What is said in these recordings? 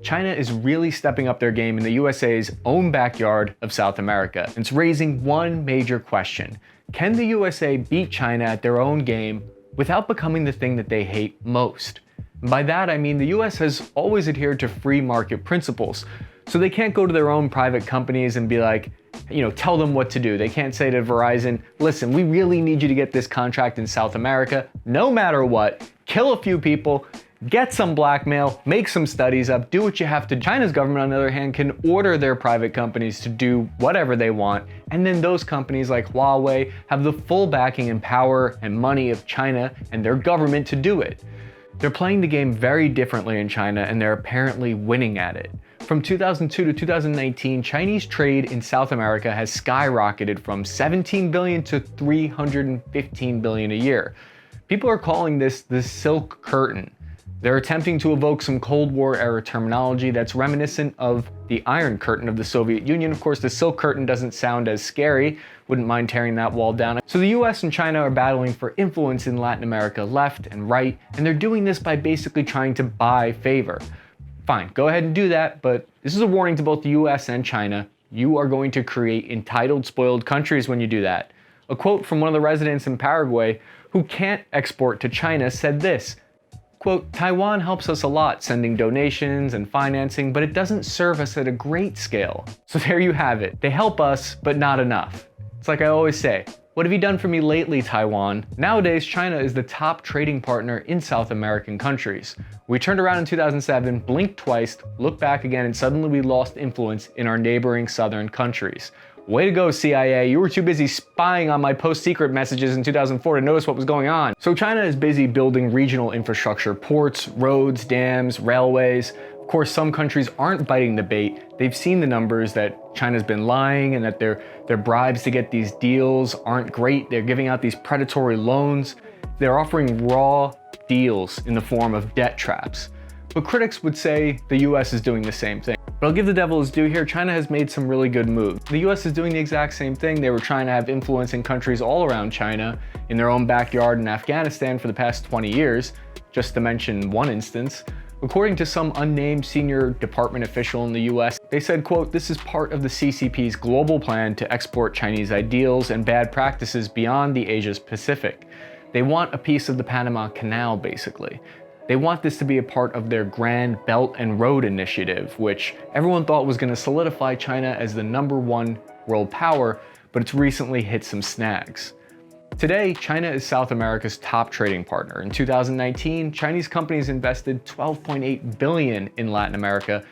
China is really stepping up their game in the USA's own backyard of South America. It's raising one major question. Can the USA beat China at their own game without becoming the thing that they hate most? And by that I mean the US has always adhered to free market principles, so they can't go to their own private companies and be like, tell them what to do. They can't say to Verizon, listen, we really need you to get this contract in South America, no matter what, kill a few people, get some blackmail, make some studies up, do what you have to. China's government, on the other hand, can order their private companies to do whatever they want, and then those companies like Huawei have the full backing and power and money of China and their government to do it. They're playing the game very differently in China, and they're apparently winning at it. From 2002 to 2019, Chinese trade in South America has skyrocketed from 17 billion to 315 billion a year. People are calling this the Silk Curtain. They're attempting to evoke some Cold War era terminology that's reminiscent of the Iron Curtain of the Soviet Union. Of course, the Silk Curtain doesn't sound as scary, wouldn't mind tearing that wall down. So the US and China are battling for influence in Latin America left and right, and they're doing this by basically trying to buy favor. Fine, go ahead and do that, but this is a warning to both the US and China. You are going to create entitled, spoiled countries when you do that. A quote from one of the residents in Paraguay who can't export to China said this, quote, Taiwan helps us a lot sending donations and financing, but it doesn't serve us at a great scale. So there you have it. They help us, but not enough. It's like I always say, what have you done for me lately, Taiwan? Nowadays, China is the top trading partner in South American countries. We turned around in 2007, blinked twice, looked back again, and suddenly we lost influence in our neighboring southern countries. Way to go, CIA. You were too busy spying on my post-secret messages in 2004 to notice what was going on. So China is busy building regional infrastructure, ports, roads, dams, railways. Of course, some countries aren't biting the bait. They've seen the numbers that China's been lying and that their bribes to get these deals aren't great. They're giving out these predatory loans. They're offering raw deals in the form of debt traps. But critics would say the US is doing the same thing. But I'll give the devil his due here. China has made some really good moves. The US is doing the exact same thing. They were trying to have influence in countries all around China, in their own backyard in Afghanistan for the past 20 years, just to mention one instance. According to some unnamed senior department official in the US, they said, quote, this is part of the CCP's global plan to export Chinese ideals and bad practices beyond the Asia Pacific. They want a piece of the Panama Canal, basically. They want this to be a part of their Grand Belt and Road Initiative, which everyone thought was going to solidify China as the #1 world power, but it's recently hit some snags. Today, China is South America's top trading partner. In 2019, Chinese companies invested $12.8 billion in Latin America.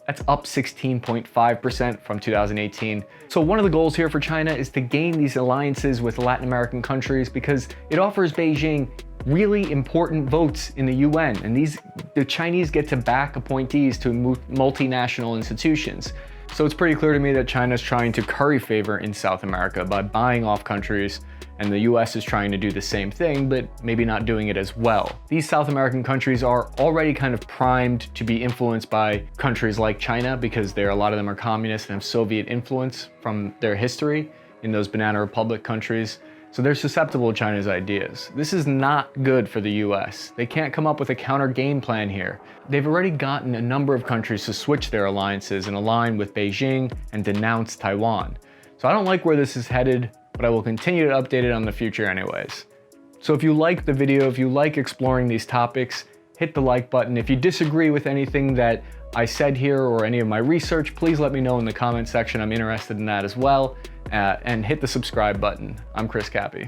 That's up 16.5% from 2018. So one of the goals here for China is to gain these alliances with Latin American countries because it offers Beijing really important votes in the UN, and the Chinese get to back appointees to multinational institutions. So it's pretty clear to me that China's trying to curry favor in South America by buying off countries, and the US is trying to do the same thing, but maybe not doing it as well. These South American countries are already kind of primed to be influenced by countries like China because a lot of them are communist and have Soviet influence from their history in those banana republic countries. So they're susceptible to China's ideas. This is not good for the US. They can't come up with a counter game plan here. They've already gotten a number of countries to switch their alliances and align with Beijing and denounce Taiwan. So I don't like where this is headed, but I will continue to update it on the future anyways. So if you like the video, if you like exploring these topics, hit the like button. If you disagree with anything that I said here or any of my research, please let me know in the comment section. I'm interested in that as well. And hit the subscribe button. I'm Chris Cappy.